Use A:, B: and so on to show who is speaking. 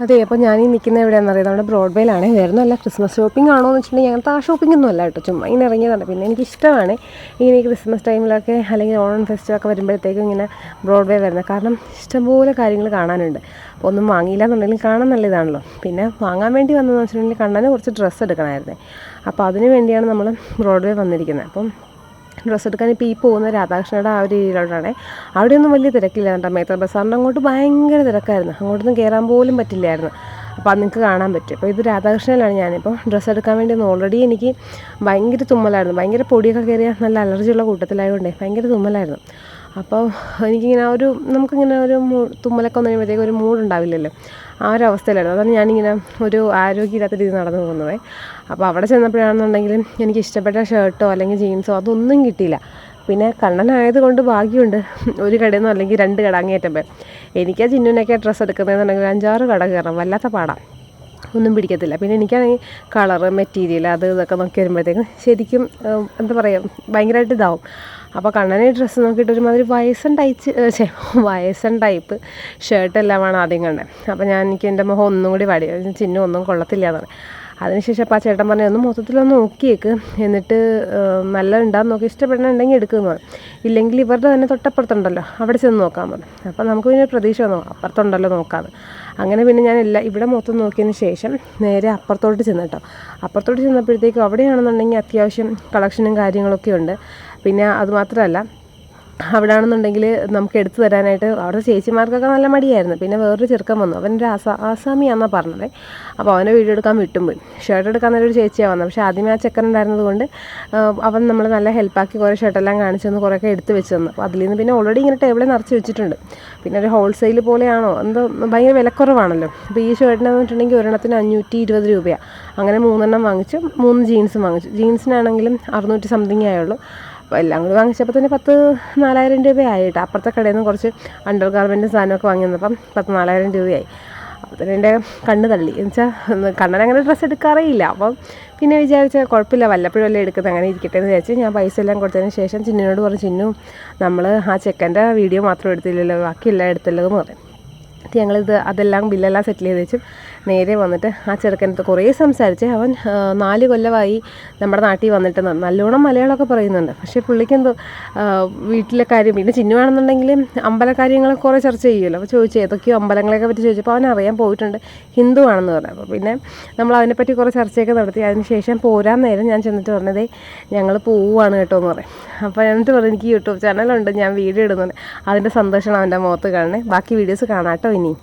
A: അതെ, അപ്പോൾ ഞാനീ നിൽക്കുന്നത് എവിടെയാണെന്ന് അറിയാം, നമ്മുടെ ബ്രോഡ്വേയിലാണ്. വേറൊന്നുമല്ല, ക്രിസ്മസ് ഷോപ്പിംഗ് ആണോ എന്ന് വെച്ചിട്ടുണ്ടെങ്കിൽ അങ്ങനത്തെ ആ ഷോപ്പിംഗ് ഒന്നും അല്ല കേട്ടോ, ചുമ്മാ ഇങ്ങനെ ഇറങ്ങിയതാണ്. പിന്നെ എനിക്കിഷ്ടമാണ് ഇങ്ങനെ ഈ ക്രിസ്മസ് ടൈമിലൊക്കെ അല്ലെങ്കിൽ ഓണം ഫെസ്റ്റിവലൊക്കെ വരുമ്പോഴത്തേക്കും ഇങ്ങനെ ബ്രോഡ്വേ വരുന്നത്. കാരണം ഇഷ്ടംപോലെ കാര്യങ്ങൾ കാണാനുണ്ട്. അപ്പോൾ ഒന്നും വാങ്ങിയില്ല എന്നുണ്ടെങ്കിൽ കാണാൻ നല്ല ഇതാണല്ലോ. പിന്നെ വാങ്ങാൻ വേണ്ടി വന്നതെന്ന് വെച്ചിട്ടുണ്ടെങ്കിൽ കണ്ണന് കുറച്ച് ഡ്രസ്സ് എടുക്കണമായിരുന്നു. അപ്പോൾ അതിന് വേണ്ടിയാണ് നമ്മൾ ബ്രോഡ്വേ വന്നിരിക്കുന്നത്. അപ്പം ഡ്രസ്സ് എടുക്കാൻ ഇപ്പോൾ ഈ പോകുന്ന രാധാകൃഷ്ണയുടെ ആ ഒരു ഏരിയയിലോട്ടാണ്. അവിടെയൊന്നും വലിയ തിരക്കില്ല കേട്ടോ. മേത്തർ ബസാറിൻ്റെ അങ്ങോട്ട് ഭയങ്കര തിരക്കായിരുന്നു, അങ്ങോട്ടൊന്നും കയറാൻ പോലും പറ്റില്ലായിരുന്നു. അപ്പോൾ അത് നിങ്ങൾക്ക് കാണാൻ പറ്റും. അപ്പോൾ ഇത് രാധാകൃഷ്ണയിലാണ് ഞാനിപ്പോൾ ഡ്രസ്സ് എടുക്കാൻ വേണ്ടി വന്നത്. ഓൾറെഡി എനിക്ക് ഭയങ്കര തുമ്മലായിരുന്നു, ഭയങ്കര പൊടിയൊക്കെ കയറിയ നല്ല അലർജിയുള്ള കൂട്ടത്തിലായതുകൊണ്ടേ ഭയങ്കര തുമ്മലായിരുന്നു. അപ്പോൾ എനിക്കിങ്ങനെ നമുക്കിങ്ങനെ തുമ്മലൊക്കെ വന്നു കഴിയുമ്പോഴത്തേക്കും ഒരു മൂഡുണ്ടാവില്ലല്ലോ, ആ ഒരു അവസ്ഥയിലായിരുന്നു. അതാണ് ഞാനിങ്ങനെ ഒരു ആരോഗ്യമില്ലാത്ത രീതി നടന്നു പോകുന്നത്. അപ്പോൾ അവിടെ ചെന്നപ്പോഴാണെന്നുണ്ടെങ്കിലും എനിക്ക് ഇഷ്ടപ്പെട്ട ഷർട്ടോ അല്ലെങ്കിൽ ജീൻസോ അതൊന്നും കിട്ടിയില്ല. പിന്നെ കണ്ണനായതുകൊണ്ട് ഭാഗ്യമുണ്ട്, ഒരു കടയിൽ നിന്നോ അല്ലെങ്കിൽ 2 കട അങ്ങേറ്റപ്പോൾ. എനിക്ക് ആ ചിന്നുവിനൊക്കെ ഡ്രസ്സ് എടുക്കുന്നതെന്നുണ്ടെങ്കിൽ 5-6 കട കയറണം, വല്ലാത്ത പാടാണ്, ഒന്നും പിടിക്കത്തില്ല. പിന്നെ എനിക്കാണെങ്കിൽ കളറ് മെറ്റീരിയൽ ഇതൊക്കെ നോക്കി വരുമ്പോഴത്തേക്കും ശരിക്കും എന്താ പറയുക, ഭയങ്കരമായിട്ട് ഇതാവും. അപ്പോൾ കണ്ണനെ ഡ്രസ്സ് നോക്കിയിട്ട് ഒരുമാതിരി വയസ്സൻ ടൈപ്പ് ഷർട്ടെല്ലാമാണ് ആദ്യം കണ്ടത്. അപ്പോൾ എനിക്ക് എൻ്റെ മുഖം ഒന്നും കൂടി വാടി, ചിഹ്നം ഒന്നും കൊള്ളത്തില്ല എന്നാണ്. അതിനുശേഷം അപ്പോൾ ആ ചേട്ടൻ പറഞ്ഞു, ഒന്ന് മൊത്തത്തിലൊന്ന് നോക്കിയേക്ക്, എന്നിട്ട് നല്ല ഉണ്ടാകുന്ന നോക്കി, ഇഷ്ടപ്പെടണമെങ്കിൽ എടുക്കുമെന്ന് പറഞ്ഞു. ഇല്ലെങ്കിൽ ഇവരുടെ തന്നെ തൊട്ടപ്പുറത്തുണ്ടല്ലോ, അവിടെ ചെന്ന് നോക്കാൻ പറഞ്ഞു. അപ്പോൾ നമുക്ക് പിന്നെ പ്രതീക്ഷ വന്നു, അപ്പുറത്തുണ്ടല്ലോ നോക്കാമെന്ന്. അങ്ങനെ പിന്നെ ഞാൻ ഇവിടെ മൊത്തം നോക്കിയതിന് ശേഷം നേരെ അപ്പുറത്തോട്ട് ചെന്നിട്ടോ. അപ്പുറത്തോട്ട് ചെന്നപ്പോഴത്തേക്കും അവിടെയാണെന്നുണ്ടെങ്കിൽ അത്യാവശ്യം കളക്ഷനും കാര്യങ്ങളൊക്കെ ഉണ്ട്. പിന്നെ അതുമാത്രമല്ല, അവിടെ ആണെന്നുണ്ടെങ്കിൽ നമുക്ക് എടുത്തു തരാനായിട്ട് അവിടെ ചേച്ചിമാർക്കൊക്കെ നല്ല മടിയായിരുന്നു. പിന്നെ വേറൊരു ചെറുക്കൻ വന്നു, അവനൊരു ആസാമിയാണെന്നാണ് പറഞ്ഞത്. അപ്പോൾ അവനെ വീഡിയോ എടുക്കാൻ വിട്ടുപോയി. ഷർട്ട് എടുക്കാൻ നല്ലൊരു ചേച്ചിയാണ് വന്നത്. പക്ഷേ ആദ്യമേ ആ ചെക്കൻ ഉണ്ടായിരുന്നത് കൊണ്ട് അവൻ നമ്മൾ നല്ല ഹെൽപ്പാക്കി കുറേ ഷർട്ടെല്ലാം കാണിച്ചു തന്നു, കുറേയൊക്കെ എടുത്ത് വെച്ച് തന്നു. അപ്പോൾ അതിൽ നിന്ന് പിന്നെ ഓൾറെഡി ഇങ്ങനെ ടേബിളിൽ നിറച്ച് വെച്ചിട്ടുണ്ട്. പിന്നെ ഒരു ഹോൾസെയിൽ പോലെയാണോ എന്തോ, ഭയങ്കര വിലക്കുറവാണല്ലോ. അപ്പോൾ ഈ ഷർട്ടിനെന്ന് പറഞ്ഞിട്ടുണ്ടെങ്കിൽ ഒരെണ്ണത്തിന് 520 രൂപയാണ്. അങ്ങനെ 3 എണ്ണം വാങ്ങിച്ചു, 3 ജീൻസും വാങ്ങിച്ചു. ജീൻസിനാണെങ്കിലും 600 സംതിങ് ആയുള്ളൂ. അപ്പോൾ എല്ലാം കൂടി വാങ്ങിച്ചപ്പോൾ തന്നെ 4,000 രൂപയായി കേട്ടോ. അപ്പുറത്തെ കടയിൽ നിന്ന് കുറച്ച് അണ്ടർ ഗാർമെൻറ്റും സാധനമൊക്കെ വാങ്ങി വന്നപ്പം 4,000 രൂപയായി. അപ്പോൾ തന്നെ എൻ്റെ കണ്ണ് തള്ളി. എന്നുവെച്ചാൽ കണ്ണനങ്ങനെ ഡ്രസ്സ് എടുക്കാറേയില്ല. അപ്പം പിന്നെ വിചാരിച്ചാൽ കുഴപ്പമില്ല, വല്ലപ്പോഴും അല്ലേ എടുക്കുന്നത്, അങ്ങനെ ഇരിക്കട്ടെ എന്ന് വിചാരിച്ച് ഞാൻ പൈസ എല്ലാം കൊടുത്തതിന് ശേഷം ചിന്നുവിനോട് പറഞ്ഞു, ചിന്നു നമ്മൾ ആ ചെക്കൻ്റെ വീഡിയോ മാത്രം എടുത്തില്ലല്ലോ, ബാക്കിയെല്ലാം എടുത്തല്ലോ എന്ന് പറയും. അതെല്ലാം ബില്ലെല്ലാം സെറ്റിൽ ചെയ്ത് വെച്ചും നേരെ വന്നിട്ട് ആ ചെറുക്കനത്ത് കുറേ സംസാരിച്ച്. അവൻ 4 കൊല്ലമായി നമ്മുടെ നാട്ടിൽ വന്നിട്ട് നല്ലോണം മലയാളമൊക്കെ പറയുന്നുണ്ട്. പക്ഷേ പുള്ളിക്കെന്തോ വീട്ടിലെ കാര്യം, പിന്നെ ചിന്നുവാണെന്നുണ്ടെങ്കിൽ അമ്പല കാര്യങ്ങൾ കുറേ ചർച്ച ചെയ്യുമല്ലോ. അപ്പോൾ ചോദിച്ചു ഏതൊക്കെയോ അമ്പലങ്ങളെയൊക്കെ പറ്റി ചോദിച്ചപ്പോൾ അവൻ അറിയാൻ പോയിട്ടുണ്ട്, ഹിന്ദു ആണെന്ന് പറഞ്ഞു. അപ്പോൾ പിന്നെ നമ്മൾ അതിനെപ്പറ്റി കുറേ ചർച്ചയൊക്കെ നടത്തി. അതിന് ശേഷം പോരാൻ നേരം ഞാൻ ചെന്നിട്ട് പറഞ്ഞതേ ഞങ്ങൾ പോവുകയാണ് കേട്ടോ എന്ന് പറയും. അപ്പോൾ എന്നിട്ട് പറഞ്ഞു, എനിക്ക് യൂട്യൂബ് ചാനലുണ്ട്, ഞാൻ വീഡിയോ ഇടുന്നുണ്ട്. അതിൻ്റെ സന്തോഷമാണ് അവൻ്റെ മുഖത്ത് കാണുന്നത്. ബാക്കി വീഡിയോസ് കാണാം കേട്ടോ ഇനി.